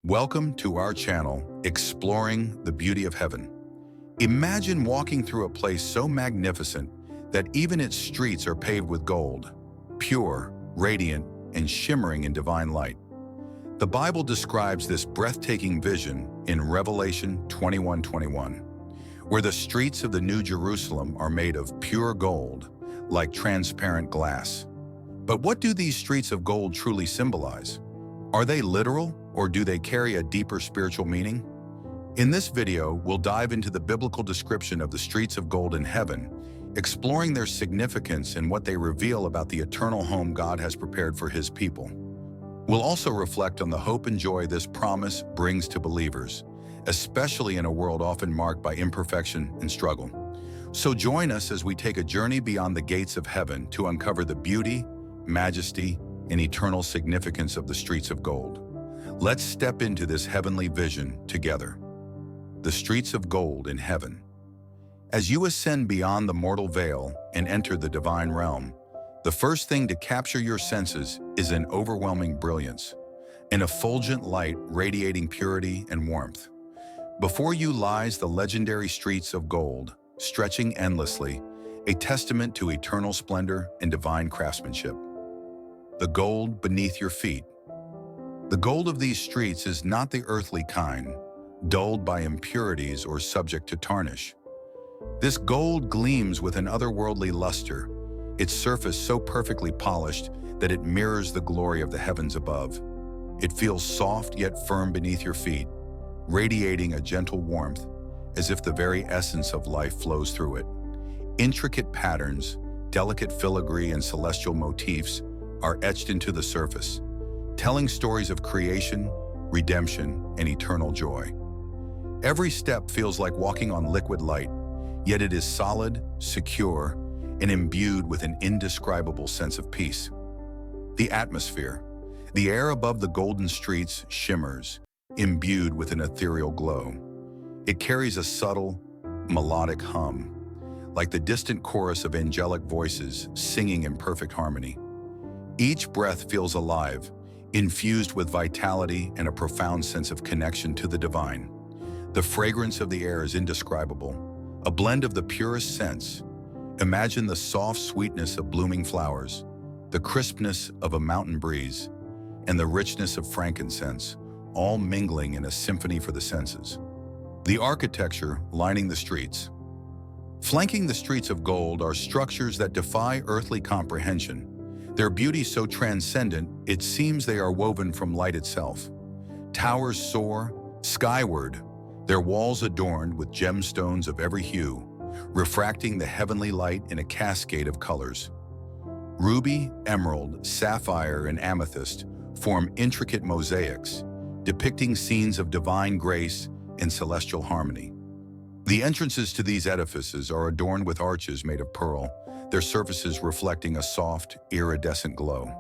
Welcome to our channel, Exploring the Beauty of Heaven. Imagine walking through a place so magnificent that even its streets are paved with gold, pure, radiant, and shimmering in divine light. The Bible describes this breathtaking vision in Revelation 21:21, where the streets of the New Jerusalem are made of pure gold, like transparent glass. But what do these streets of gold truly symbolize? Are they literal, or do they carry a deeper spiritual meaning? In this video, we'll dive into the biblical description of the streets of gold in heaven, exploring their significance and what they reveal about the eternal home God has prepared for His people. We'll also reflect on the hope and joy this promise brings to believers, especially in a world often marked by imperfection and struggle. So join us as we take a journey beyond the gates of heaven to uncover the beauty, majesty, and eternal significance of the streets of gold. Let's step into this heavenly vision together. The streets of gold in heaven. As you ascend beyond the mortal veil and enter the divine realm, the first thing to capture your senses is an overwhelming brilliance, an effulgent light radiating purity and warmth. Before you lies the legendary streets of gold, stretching endlessly, a testament to eternal splendor and divine craftsmanship. The gold beneath your feet. The gold of these streets is not the earthly kind, dulled by impurities or subject to tarnish. This gold gleams with an otherworldly luster, its surface so perfectly polished that it mirrors the glory of the heavens above. It feels soft yet firm beneath your feet, radiating a gentle warmth, as if the very essence of life flows through it. Intricate patterns, delicate filigree, and celestial motifs are etched into the surface, telling stories of creation, redemption, and eternal joy. Every step feels like walking on liquid light, yet it is solid, secure, and imbued with an indescribable sense of peace. The atmosphere. The air above the golden streets shimmers, imbued with an ethereal glow. It carries a subtle, melodic hum, like the distant chorus of angelic voices singing in perfect harmony. Each breath feels alive, infused with vitality and a profound sense of connection to the divine. The fragrance of the air is indescribable, a blend of the purest scents. Imagine the soft sweetness of blooming flowers, the crispness of a mountain breeze, and the richness of frankincense, all mingling in a symphony for the senses. The architecture lining the streets. Flanking the streets of gold are structures that defy earthly comprehension. Their beauty so transcendent, it seems they are woven from light itself. Towers soar skyward, their walls adorned with gemstones of every hue, refracting the heavenly light in a cascade of colors. Ruby, emerald, sapphire, and amethyst form intricate mosaics, depicting scenes of divine grace and celestial harmony. The entrances to these edifices are adorned with arches made of pearl, their surfaces reflecting a soft, iridescent glow.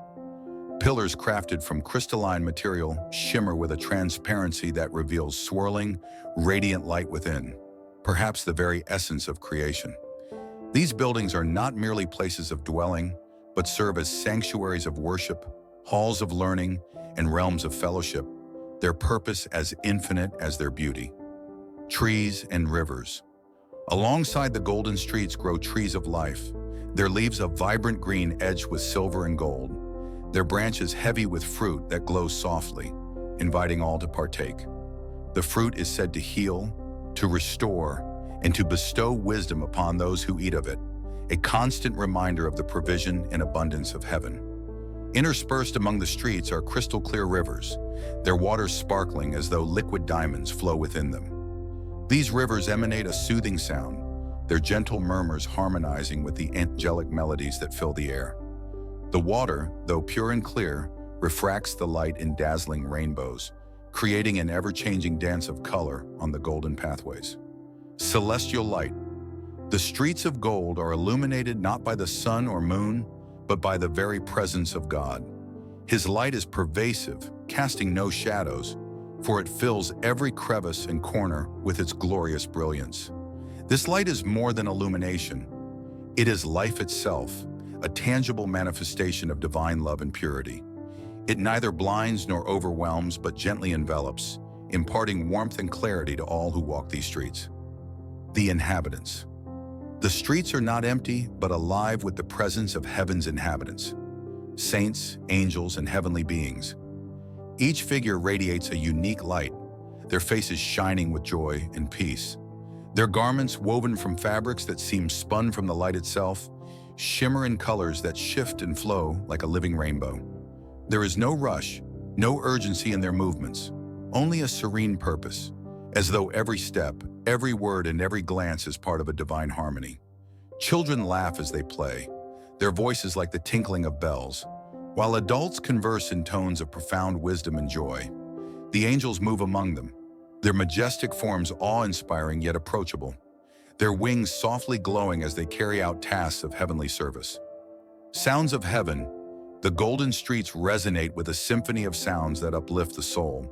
Pillars crafted from crystalline material shimmer with a transparency that reveals swirling, radiant light within, perhaps the very essence of creation. These buildings are not merely places of dwelling, but serve as sanctuaries of worship, halls of learning, and realms of fellowship, their purpose as infinite as their beauty. Trees and rivers. Alongside the golden streets grow trees of life, their leaves a vibrant green edged with silver and gold, their branches heavy with fruit that glows softly, inviting all to partake. The fruit is said to heal, to restore, and to bestow wisdom upon those who eat of it, a constant reminder of the provision and abundance of heaven. Interspersed among the streets are crystal clear rivers, their waters sparkling as though liquid diamonds flow within them. These rivers emanate a soothing sound, their gentle murmurs harmonizing with the angelic melodies that fill the air. The water, though pure and clear, refracts the light in dazzling rainbows, creating an ever-changing dance of color on the golden pathways. Celestial light. The streets of gold are illuminated not by the sun or moon, but by the very presence of God. His light is pervasive, casting no shadows, for it fills every crevice and corner with its glorious brilliance. This light is more than illumination. It is life itself, a tangible manifestation of divine love and purity. It neither blinds nor overwhelms, but gently envelops, imparting warmth and clarity to all who walk these streets. The Inhabitants. The streets are not empty, but alive with the presence of heaven's inhabitants. Saints, angels, and heavenly beings. Each figure radiates a unique light, their faces shining with joy and peace. Their garments, woven from fabrics that seem spun from the light itself, shimmer in colors that shift and flow like a living rainbow. There is no rush, no urgency in their movements, only a serene purpose, as though every step, every word, and every glance is part of a divine harmony. Children laugh as they play, their voices like the tinkling of bells, while adults converse in tones of profound wisdom and joy. The angels move among them, their majestic forms awe-inspiring yet approachable, their wings softly glowing as they carry out tasks of heavenly service. Sounds of heaven, the golden streets resonate with a symphony of sounds that uplift the soul.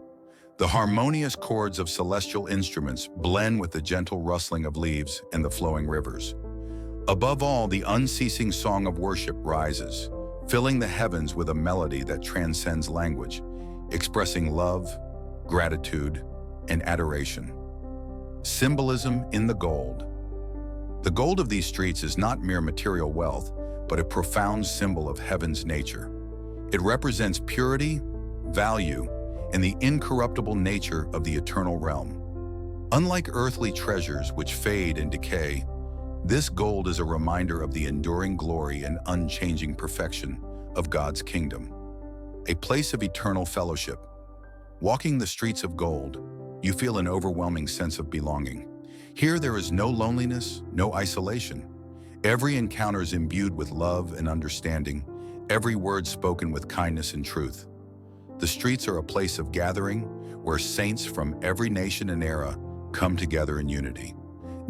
The harmonious chords of celestial instruments blend with the gentle rustling of leaves and the flowing rivers. Above all, the unceasing song of worship rises, filling the heavens with a melody that transcends language, expressing love, gratitude, and adoration. Symbolism in the gold. The gold of these streets is not mere material wealth, but a profound symbol of heaven's nature. It represents purity, value, and the incorruptible nature of the eternal realm. Unlike earthly treasures which fade and decay, this gold is a reminder of the enduring glory and unchanging perfection of God's kingdom, a place of eternal fellowship. Walking the streets of gold, you feel an overwhelming sense of belonging. Here there is no loneliness, no isolation. Every encounter is imbued with love and understanding, every word spoken with kindness and truth. The streets are a place of gathering where saints from every nation and era come together in unity.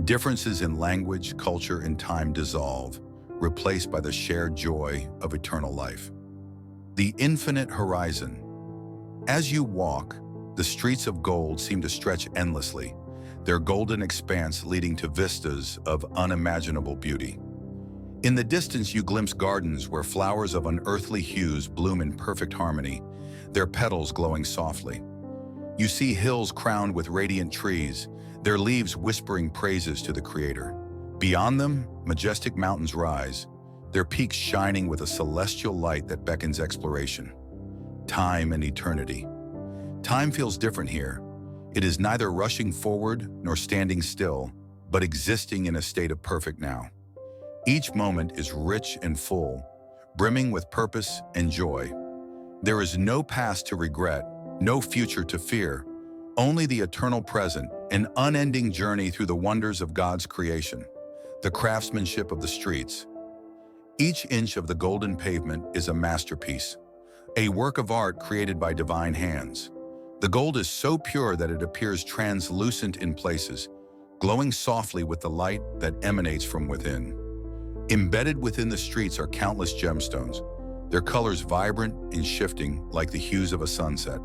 Differences in language, culture, and time dissolve, replaced by the shared joy of eternal life. The infinite horizon. As you walk, the streets of gold seem to stretch endlessly, their golden expanse leading to vistas of unimaginable beauty. In the distance, you glimpse gardens where flowers of unearthly hues bloom in perfect harmony, their petals glowing softly. You see hills crowned with radiant trees, their leaves whispering praises to the Creator. Beyond them, majestic mountains rise, their peaks shining with a celestial light that beckons exploration. Time and eternity. Time feels different here. It is neither rushing forward nor standing still, but existing in a state of perfect now. Each moment is rich and full, brimming with purpose and joy. There is no past to regret, no future to fear, only the eternal present, an unending journey through the wonders of God's creation, the craftsmanship of the streets. Each inch of the golden pavement is a masterpiece, a work of art created by divine hands. The gold is so pure that it appears translucent in places, glowing softly with the light that emanates from within. Embedded within the streets are countless gemstones, their colors vibrant and shifting like the hues of a sunset.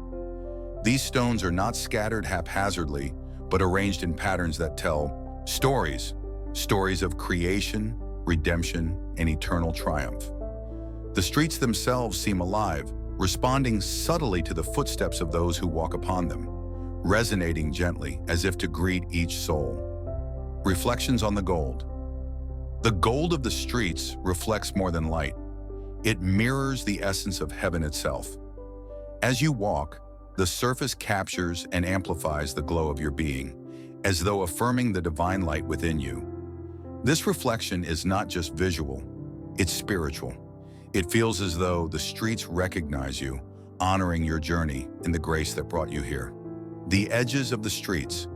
These stones are not scattered haphazardly, but arranged in patterns that tell stories of creation, redemption, and eternal triumph. The streets themselves seem alive, responding subtly to the footsteps of those who walk upon them, resonating gently as if to greet each soul. Reflections on the gold. The gold of the streets reflects more than light. It mirrors the essence of heaven itself. As you walk, the surface captures and amplifies the glow of your being, as though affirming the divine light within you. This reflection is not just visual, it's spiritual. It feels as though the streets recognize you, honoring your journey and the grace that brought you here. The edges of the streets.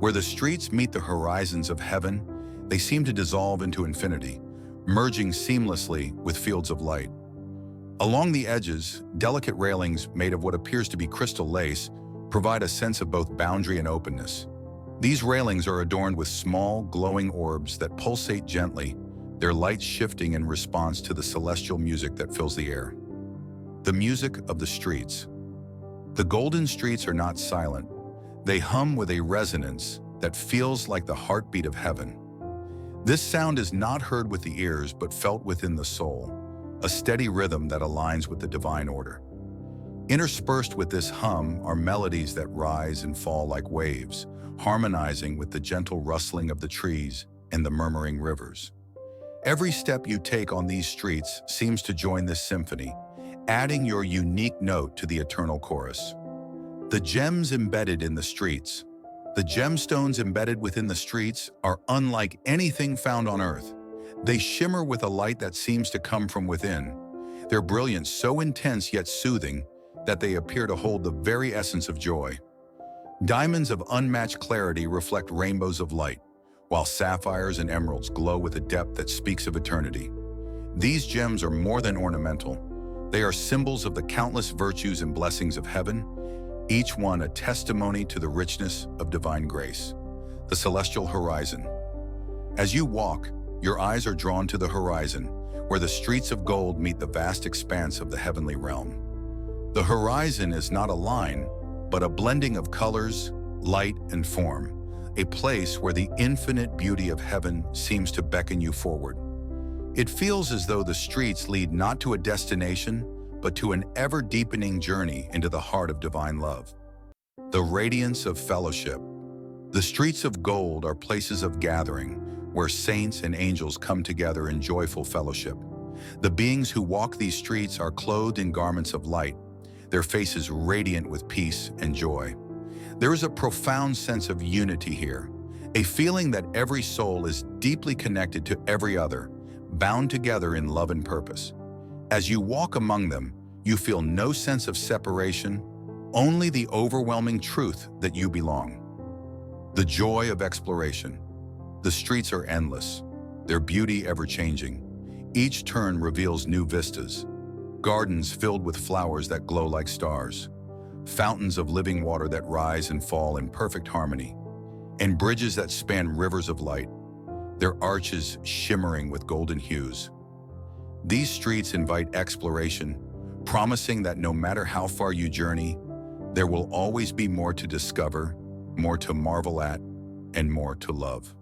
Where the streets meet the horizons of heaven, they seem to dissolve into infinity, merging seamlessly with fields of light. Along the edges, delicate railings made of what appears to be crystal lace provide a sense of both boundary and openness. These railings are adorned with small, glowing orbs that pulsate gently, their light shifting in response to the celestial music that fills the air. The music of the streets. The golden streets are not silent. They hum with a resonance that feels like the heartbeat of heaven. This sound is not heard with the ears but felt within the soul, a steady rhythm that aligns with the divine order. Interspersed with this hum are melodies that rise and fall like waves, harmonizing with the gentle rustling of the trees and the murmuring rivers. Every step you take on these streets seems to join this symphony, adding your unique note to the eternal chorus. The gems embedded in the streets. The gemstones embedded within the streets are unlike anything found on Earth. They shimmer with a light that seems to come from within, their brilliance so intense yet soothing that they appear to hold the very essence of joy. Diamonds of unmatched clarity reflect rainbows of light, while sapphires and emeralds glow with a depth that speaks of eternity. These gems are more than ornamental. They are symbols of the countless virtues and blessings of heaven, each one a testimony to the richness of divine grace. The celestial horizon. As you walk, your eyes are drawn to the horizon, where the streets of gold meet the vast expanse of the heavenly realm. The horizon is not a line, but a blending of colors, light, and form, a place where the infinite beauty of heaven seems to beckon you forward. It feels as though the streets lead not to a destination, but to an ever-deepening journey into the heart of divine love. The radiance of fellowship. The streets of gold are places of gathering, where saints and angels come together in joyful fellowship. The beings who walk these streets are clothed in garments of light, their faces radiant with peace and joy. There is a profound sense of unity here, a feeling that every soul is deeply connected to every other, bound together in love and purpose. As you walk among them, you feel no sense of separation, only the overwhelming truth that you belong. The joy of exploration. The streets are endless, their beauty ever-changing. Each turn reveals new vistas, gardens filled with flowers that glow like stars, fountains of living water that rise and fall in perfect harmony, and bridges that span rivers of light, their arches shimmering with golden hues. These streets invite exploration, promising that no matter how far you journey, there will always be more to discover, more to marvel at, and more to love.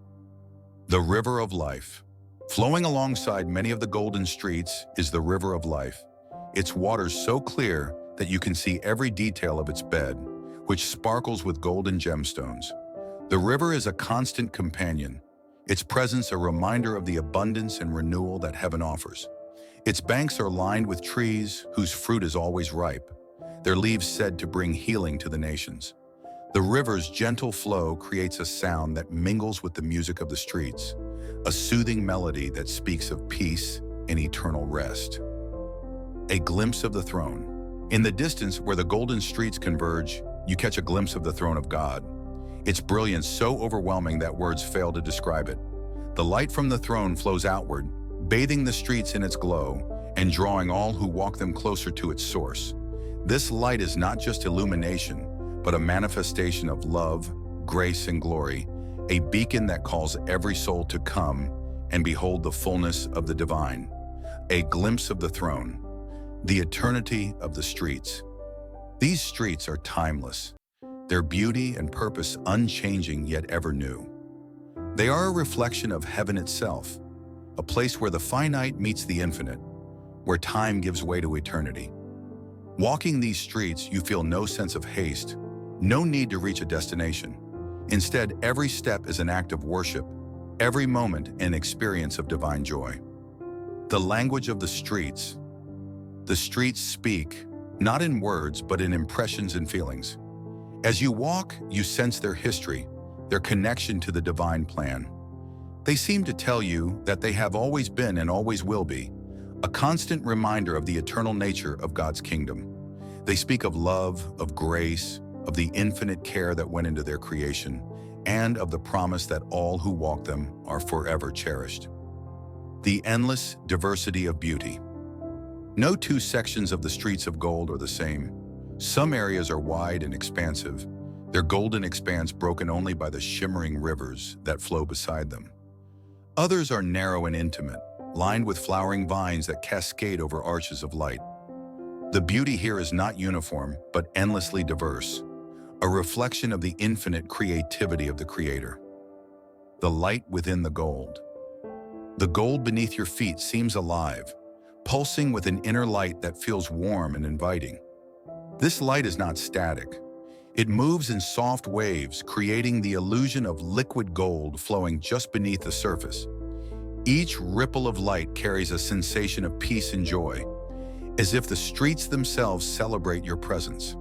The River of Life. Flowing alongside many of the golden streets is the River of Life, its waters so clear that you can see every detail of its bed, which sparkles with golden gemstones. The river is a constant companion, its presence a reminder of the abundance and renewal that heaven offers. Its banks are lined with trees whose fruit is always ripe, their leaves said to bring healing to the nations. The river's gentle flow creates a sound that mingles with the music of the streets, a soothing melody that speaks of peace and eternal rest. A glimpse of the throne. In the distance where the golden streets converge, you catch a glimpse of the throne of God. Its brilliance so overwhelming that words fail to describe it. The light from the throne flows outward, bathing the streets in its glow and drawing all who walk them closer to its source. This light is not just illumination, but a manifestation of love, grace, and glory, a beacon that calls every soul to come and behold the fullness of the divine. A glimpse of the throne, the eternity of the streets. These streets are timeless, their beauty and purpose unchanging yet ever new. They are a reflection of heaven itself, a place where the finite meets the infinite, where time gives way to eternity. Walking these streets, you feel no sense of haste, no need to reach a destination. Instead, every step is an act of worship, every moment an experience of divine joy. The language of the streets. The streets speak, not in words, but in impressions and feelings. As you walk, you sense their history, their connection to the divine plan. They seem to tell you that they have always been and always will be, a constant reminder of the eternal nature of God's kingdom. They speak of love, of grace, of the infinite care that went into their creation, and of the promise that all who walk them are forever cherished. The endless diversity of beauty. No two sections of the streets of gold are the same. Some areas are wide and expansive, their golden expanse broken only by the shimmering rivers that flow beside them. Others are narrow and intimate, lined with flowering vines that cascade over arches of light. The beauty here is not uniform, but endlessly diverse, a reflection of the infinite creativity of the Creator. The light within the gold. The gold beneath your feet seems alive, pulsing with an inner light that feels warm and inviting. This light is not static. It moves in soft waves, creating the illusion of liquid gold flowing just beneath the surface. Each ripple of light carries a sensation of peace and joy, as if the streets themselves celebrate your presence.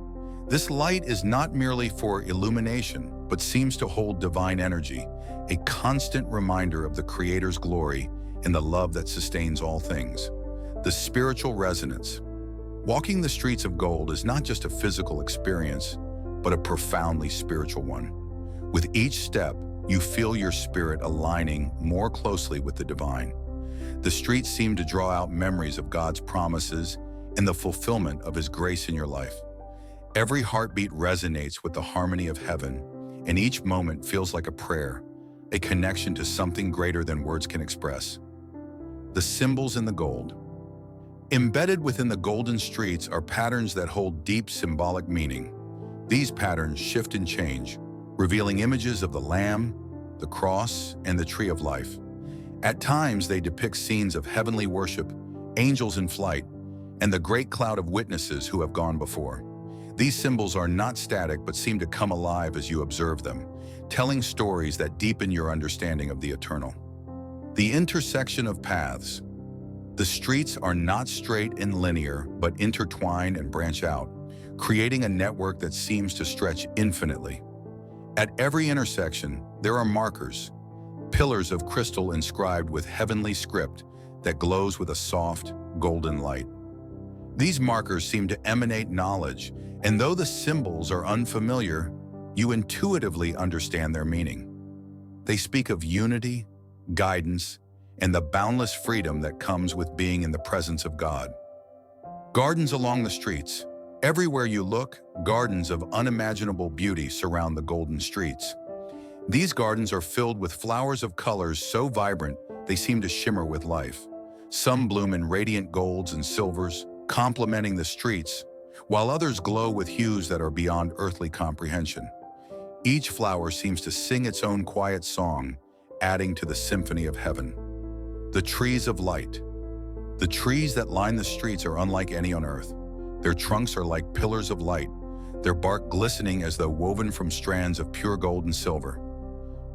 This light is not merely for illumination, but seems to hold divine energy, a constant reminder of the Creator's glory and the love that sustains all things. The spiritual resonance. Walking the streets of gold is not just a physical experience, but a profoundly spiritual one. With each step, you feel your spirit aligning more closely with the divine. The streets seem to draw out memories of God's promises and the fulfillment of His grace in your life. Every heartbeat resonates with the harmony of heaven, and each moment feels like a prayer, a connection to something greater than words can express. The symbols in the gold. Embedded within the golden streets are patterns that hold deep symbolic meaning. These patterns shift and change, revealing images of the Lamb, the cross, and the tree of life. At times, they depict scenes of heavenly worship, angels in flight, and the great cloud of witnesses who have gone before. These symbols are not static but seem to come alive as you observe them, telling stories that deepen your understanding of the eternal. The intersection of paths. The streets are not straight and linear, but intertwine and branch out, creating a network that seems to stretch infinitely. At every intersection, there are markers, pillars of crystal inscribed with heavenly script that glows with a soft, golden light. These markers seem to emanate knowledge, and though the symbols are unfamiliar, you intuitively understand their meaning. They speak of unity, guidance, and the boundless freedom that comes with being in the presence of God. Gardens along the streets. Everywhere you look, gardens of unimaginable beauty surround the golden streets. These gardens are filled with flowers of colors so vibrant they seem to shimmer with life. Some bloom in radiant golds and silvers, complementing the streets, while others glow with hues that are beyond earthly comprehension. Each flower seems to sing its own quiet song, adding to the symphony of heaven. The trees of light. The trees that line the streets are unlike any on earth. Their trunks are like pillars of light, their bark glistening as though woven from strands of pure gold and silver.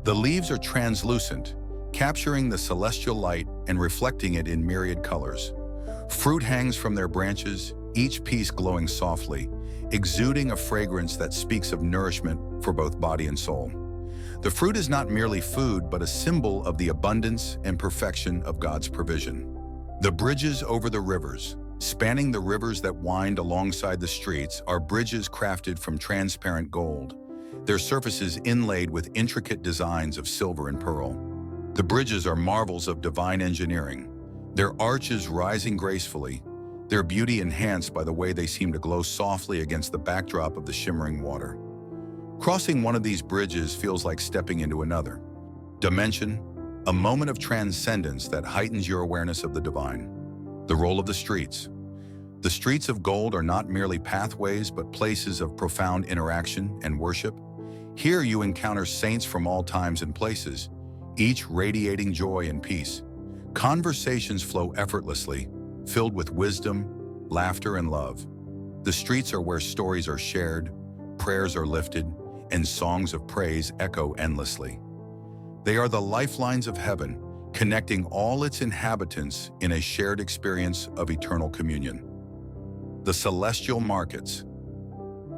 The leaves are translucent, capturing the celestial light and reflecting it in myriad colors. Fruit hangs from their branches, each piece glowing softly, exuding a fragrance that speaks of nourishment for both body and soul. The fruit is not merely food, but a symbol of the abundance and perfection of God's provision. The bridges over the rivers. Spanning the rivers that wind alongside the streets are bridges crafted from transparent gold, their surfaces inlaid with intricate designs of silver and pearl. The bridges are marvels of divine engineering, their arches rising gracefully, their beauty enhanced by the way they seem to glow softly against the backdrop of the shimmering water. Crossing one of these bridges feels like stepping into another dimension, a moment of transcendence that heightens your awareness of the divine. The role of the streets. The streets of gold are not merely pathways, but places of profound interaction and worship. Here you encounter saints from all times and places, each radiating joy and peace. Conversations flow effortlessly, filled with wisdom, laughter, and love. The streets are where stories are shared, prayers are lifted, and songs of praise echo endlessly. They are the lifelines of heaven, connecting all its inhabitants in a shared experience of eternal communion. The celestial markets.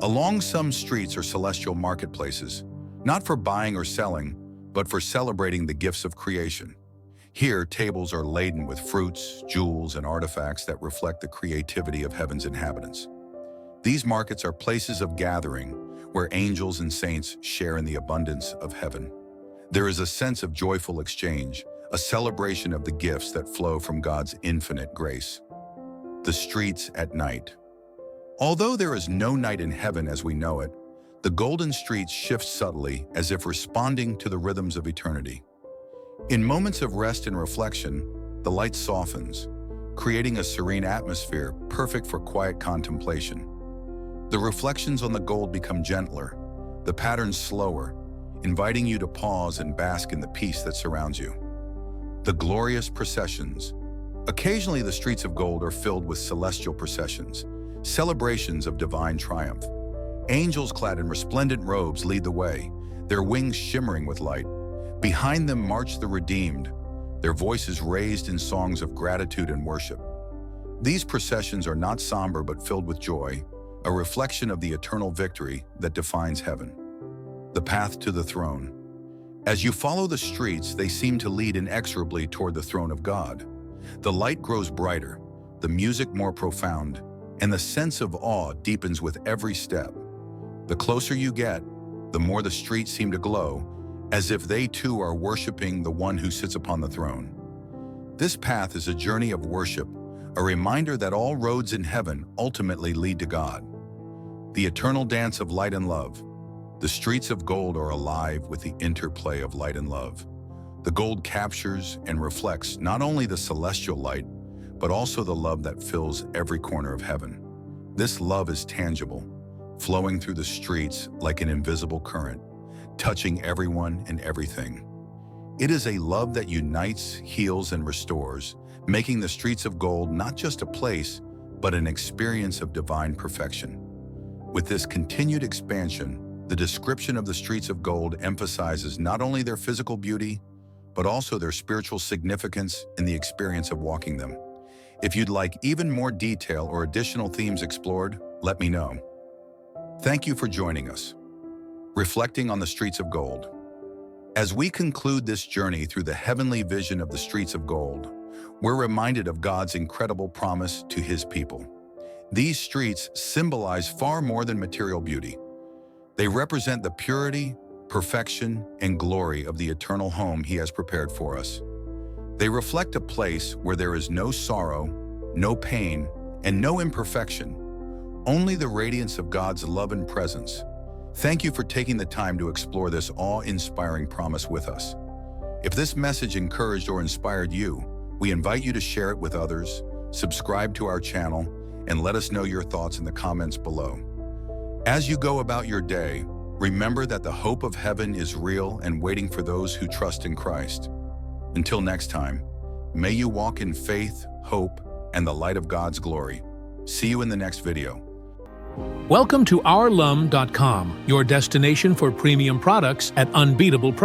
Along some streets are celestial marketplaces, not for buying or selling, but for celebrating the gifts of creation. Here, tables are laden with fruits, jewels, and artifacts that reflect the creativity of heaven's inhabitants. These markets are places of gathering where angels and saints share in the abundance of heaven. There is a sense of joyful exchange, a celebration of the gifts that flow from God's infinite grace. The streets at night. Although there is no night in heaven as we know it, the golden streets shift subtly as if responding to the rhythms of eternity. In moments of rest and reflection, the light softens, creating a serene atmosphere perfect for quiet contemplation. The reflections on the gold become gentler, the patterns slower, inviting you to pause and bask in the peace that surrounds you. The glorious processions. Occasionally, the streets of gold are filled with celestial processions, celebrations of divine triumph. Angels clad in resplendent robes lead the way, their wings shimmering with light. Behind them march the redeemed, their voices raised in songs of gratitude and worship. These processions are not somber but filled with joy, a reflection of the eternal victory that defines heaven. The path to the throne. As you follow the streets, they seem to lead inexorably toward the throne of God. The light grows brighter, the music more profound, and the sense of awe deepens with every step. The closer you get, the more the streets seem to glow, as if they too are worshiping the one who sits upon the throne. This path is a journey of worship, a reminder that all roads in heaven ultimately lead to God. The eternal dance of light and love. The streets of gold are alive with the interplay of light and love. The gold captures and reflects not only the celestial light, but also the love that fills every corner of heaven. This love is tangible, flowing through the streets like an invisible current, touching everyone and everything. It is a love that unites, heals, and restores, making the streets of gold not just a place, but an experience of divine perfection. With this continued expansion, the description of the streets of gold emphasizes not only their physical beauty, but also their spiritual significance in the experience of walking them. If you'd like even more detail or additional themes explored, let me know. Thank you for joining us. Reflecting on the streets of gold. As we conclude this journey through the heavenly vision of the streets of gold, we're reminded of God's incredible promise to His people. These streets symbolize far more than material beauty. They represent the purity, perfection, and glory of the eternal home He has prepared for us. They reflect a place where there is no sorrow, no pain, and no imperfection, only the radiance of God's love and presence. Thank you for taking the time to explore this awe-inspiring promise with us. If this message encouraged or inspired you, we invite you to share it with others, subscribe to our channel, and let us know your thoughts in the comments below. As you go about your day, remember that the hope of heaven is real and waiting for those who trust in Christ. Until next time, may you walk in faith, hope, and the light of God's glory. See you in the next video. Welcome to ourlum.com, your destination for premium products at unbeatable prices.